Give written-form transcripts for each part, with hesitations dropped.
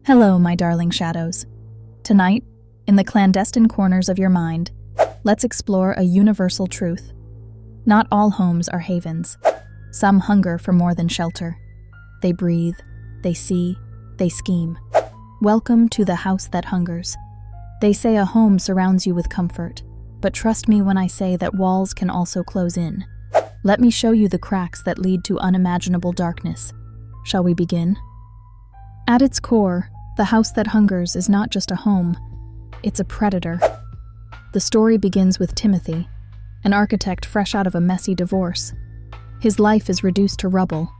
Hello, my darling shadows. Tonight, in the clandestine corners of your mind, let's explore a universal truth. Not all homes are havens. Some hunger for more than shelter. They breathe, they see, they scheme. Welcome to the house that hungers. They say a home surrounds you with comfort, but trust me when I say that walls can also close in. Let me show you the cracks that lead to unimaginable darkness. Shall we begin? At its core, the house that hungers is not just a home, it's a predator. The story begins with Timothy, an architect fresh out of a messy divorce. His life is reduced to rubble,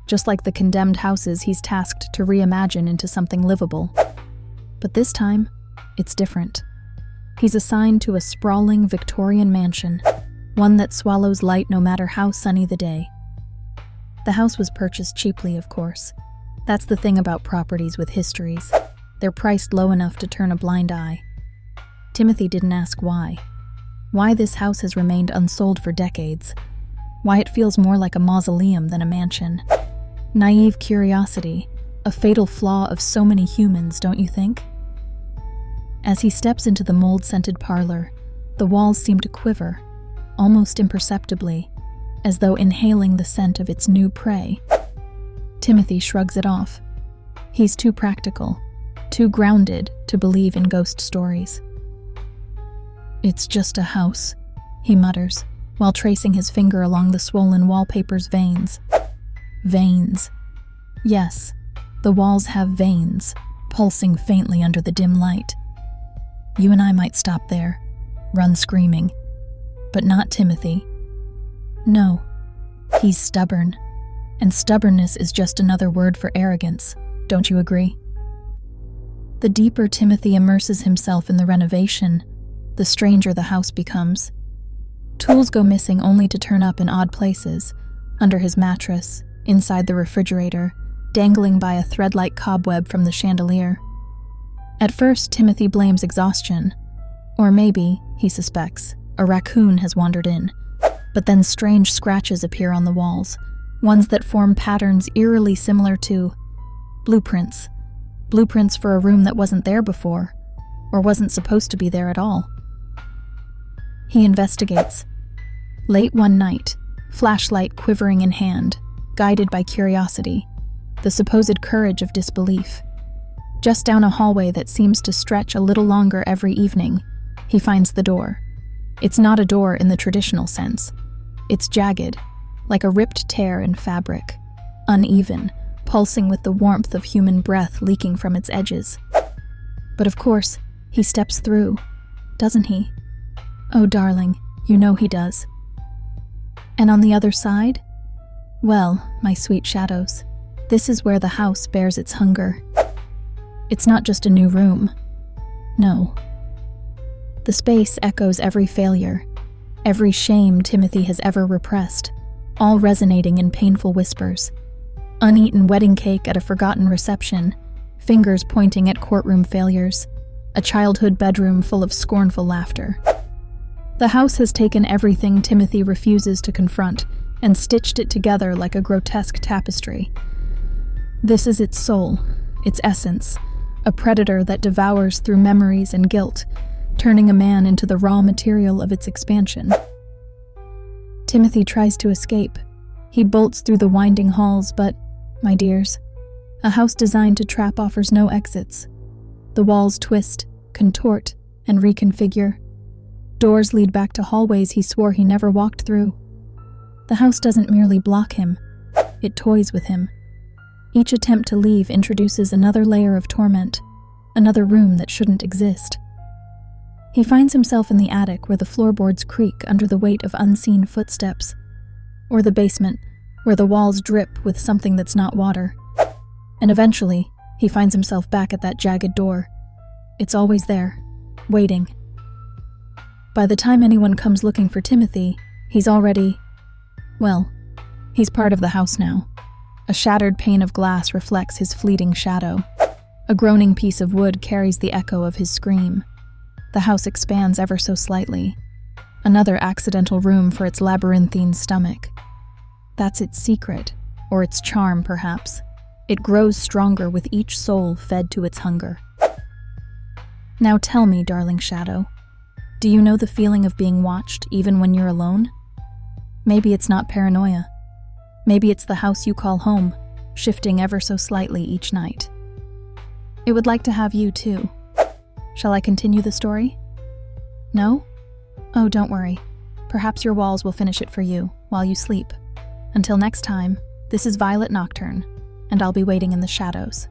just like the condemned houses he's tasked to reimagine into something livable. But this time, it's different. He's assigned to a sprawling Victorian mansion, one that swallows light no matter how sunny the day. The house was purchased cheaply, of course. That's the thing about properties with histories. They're priced low enough to turn a blind eye. Timothy didn't ask why. Why this house has remained unsold for decades. Why it feels more like a mausoleum than a mansion. Naive curiosity, a fatal flaw of so many humans, don't you think? As he steps into the mold-scented parlor, the walls seem to quiver, almost imperceptibly, as though inhaling the scent of its new prey. Timothy shrugs it off. He's too practical, too grounded to believe in ghost stories. "It's just a house," he mutters, while tracing his finger along the swollen wallpaper's veins. Veins. Yes, the walls have veins, pulsing faintly under the dim light. You and I might stop there, run screaming. But not Timothy. No, he's stubborn. And stubbornness is just another word for arrogance, don't you agree? The deeper Timothy immerses himself in the renovation, the stranger the house becomes. Tools go missing only to turn up in odd places, under his mattress, inside the refrigerator, dangling by a thread-like cobweb from the chandelier. At first, Timothy blames exhaustion. Or maybe, he suspects, a raccoon has wandered in. But then strange scratches appear on the walls, ones that form patterns eerily similar to blueprints. Blueprints for a room that wasn't there before, or wasn't supposed to be there at all. He investigates. Late one night, flashlight quivering in hand, guided by curiosity, the supposed courage of disbelief. Just down a hallway that seems to stretch a little longer every evening, he finds the door. It's not a door in the traditional sense. It's jagged, like a ripped tear in fabric, uneven, pulsing with the warmth of human breath leaking from its edges. But of course, he steps through, doesn't he? Oh, darling, you know he does. And on the other side? Well, my sweet shadows, this is where the house bears its hunger. It's not just a new room. No. The space echoes every failure, every shame Timothy has ever repressed, all resonating in painful whispers. Uneaten wedding cake at a forgotten reception, fingers pointing at courtroom failures, a childhood bedroom full of scornful laughter. The house has taken everything Timothy refuses to confront and stitched it together like a grotesque tapestry. This is its soul, its essence, a predator that devours through memories and guilt, turning a man into the raw material of its expansion. Timothy tries to escape. He bolts through the winding halls, but, my dears, a house designed to trap offers no exits. The walls twist, contort, and reconfigure. Doors lead back to hallways he swore he never walked through. The house doesn't merely block him, it toys with him. Each attempt to leave introduces another layer of torment, another room that shouldn't exist. He finds himself in the attic where the floorboards creak under the weight of unseen footsteps, or the basement where the walls drip with something that's not water. And eventually, he finds himself back at that jagged door. It's always there, waiting. By the time anyone comes looking for Timothy, he's already, well, he's part of the house now. A shattered pane of glass reflects his fleeting shadow. A groaning piece of wood carries the echo of his scream. The house expands ever so slightly. Another accidental room for its labyrinthine stomach. That's its secret, or its charm, perhaps. It grows stronger with each soul fed to its hunger. Now tell me, darling shadow, do you know the feeling of being watched even when you're alone? Maybe it's not paranoia. Maybe it's the house you call home, shifting ever so slightly each night. It would like to have you too. Shall I continue the story? No? Oh, don't worry. Perhaps your walls will finish it for you while you sleep. Until next time, this is Violet Nocturne, and I'll be waiting in the shadows.